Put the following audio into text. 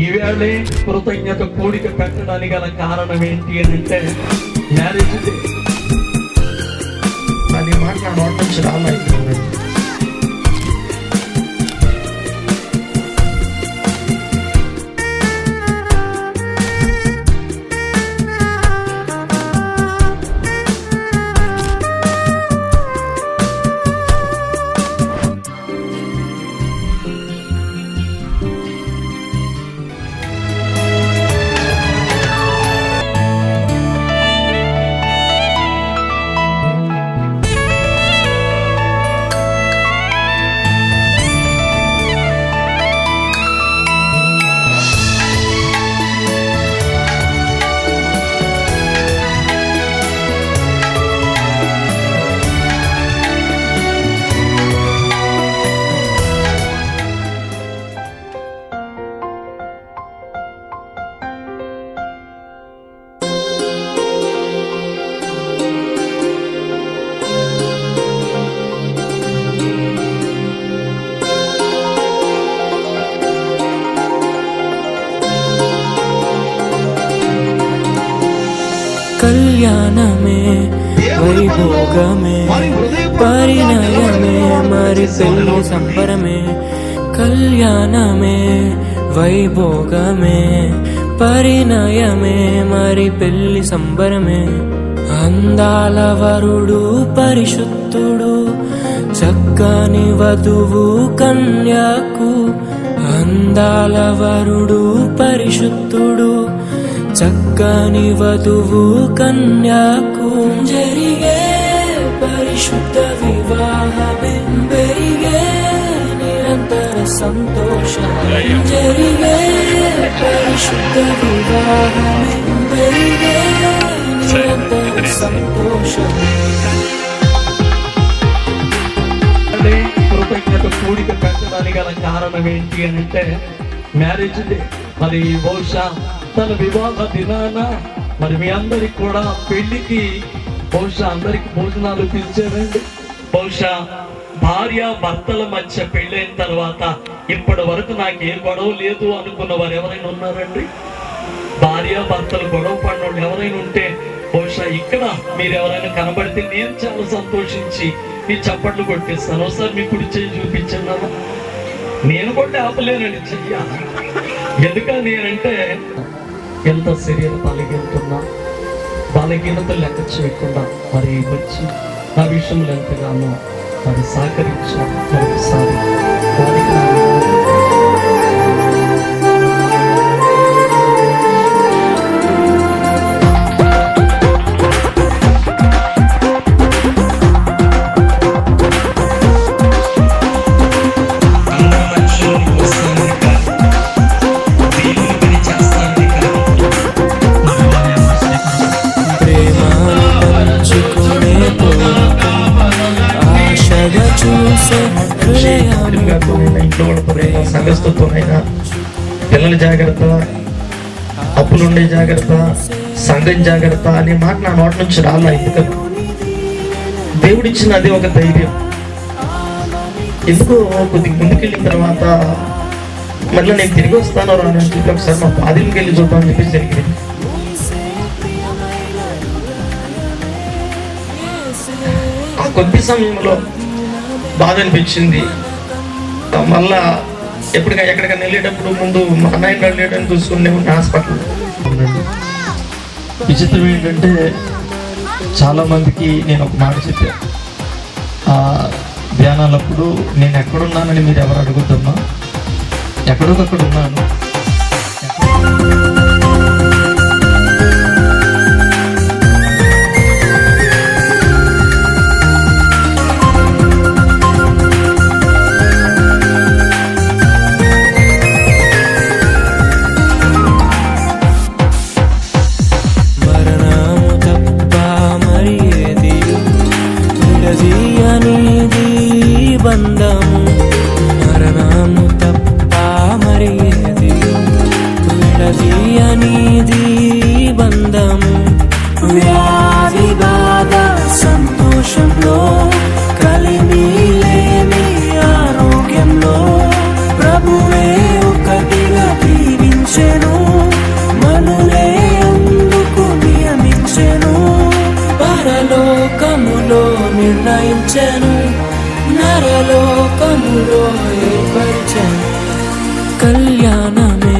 ఈవేళే కృతజ్ఞత కూడిక పెట్టడానికి గల కారణం ఏంటి అని అంటే మ్యారేజ్ డే. అది మాట నా నోటి నుంచి రాలేదు. కళ్యాణమే వైభోగమే పరిణయమే మరి పెళ్లి సంబరమే. కళ్యాణమే వైభోగమే పరిణయమే మరి పెళ్లి సంబరమే. అందాల వరుడు పరిశుద్ధుడు చక్కని వధువు కన్యాకు. అందాల వరుడు పరిశుద్ధుడు చక్కని వధువు కన్యాకు. జరిగే పరిశుద్ధ వివాహమే పెరిగే నిరంతర సంతోషం. జరిగే పరిశుద్ధ వివాహమే పెరిగే నిరంతర సంతోషం. కృతజ్ఞత కూడిక పెట్టడానికి గల కారణం ఏంటి అని అంటే మ్యారేజ్ డే. మరి బహుశా తన వివాహ దినాన మరి మీ అందరికి కూడా పెళ్లికి బహుశా అందరికి భోజనాలు పిలిచారండి. బహుశా భార్య భర్తల మధ్య పెళ్ళైన తర్వాత ఇప్పటి వరకు నాకు ఏ గొడవ లేదు అనుకున్న వారు ఎవరైనా ఉన్నారండి? భార్య భర్తలు గొడవ పడిన ఎవరైనా ఉంటే బహుశా ఇక్కడ మీరు ఎవరైనా కనబడితే నేను చాలా సంతోషించి మీ చప్పట్లు కొట్టిస్తాను. ఒకసారి మీ కుడి చేయి చూపించండి. నేను కూడా ఆపలేనండి చెయ్యాలి. ఎందుకని నేనంటే ఎంత శరీర బలహీనతలు లెక్క చేయకుండా మరి వచ్చి నా విషయంలో ఎంతగానో మరి సహకరించాను. మరొకసారి వారికి సంఘస్థతోనైనా పిల్లల జాగ్రత్త, అప్పులుండే జాగ్రత్త, సంఘం జాగ్రత్త అనే మాట నా నోటి నుంచి రాలా. ఎందుకంటే దేవుడిచ్చిన అది ఒక ధైర్యం. ఎందుకో కొద్దిగా ముందుకెళ్ళిన తర్వాత మళ్ళీ నేను తిరిగి వస్తాను రాని చెప్పి ఒకసారి మా పాదికి వెళ్ళి చూద్దామని చెప్పేసి జరిగింది. ఆ కొద్ది సమయంలో బాధ అనిపించింది. మళ్ళా ఎక్కడికైనా వెళ్ళేటప్పుడు ముందు మా అన్నయ్య వెళ్ళేటప్పుడు చూసుకునే ఉన్న హాస్పిటల్. విచిత్రం ఏంటంటే చాలా మందికి నేను ఒక మాట చెప్పాను. ధ్యానాలప్పుడు నేను ఎక్కడున్నానని మీరు ఎవరు అడుగుతున్నా, ఎక్కడొకక్కడ ఉన్నాను. బంధము మరణము తప్ప మరి ఏది విడదీయ నిర్ణయించెను, నరలోకములో ఏర్పరిచెను. కళ్యాణమే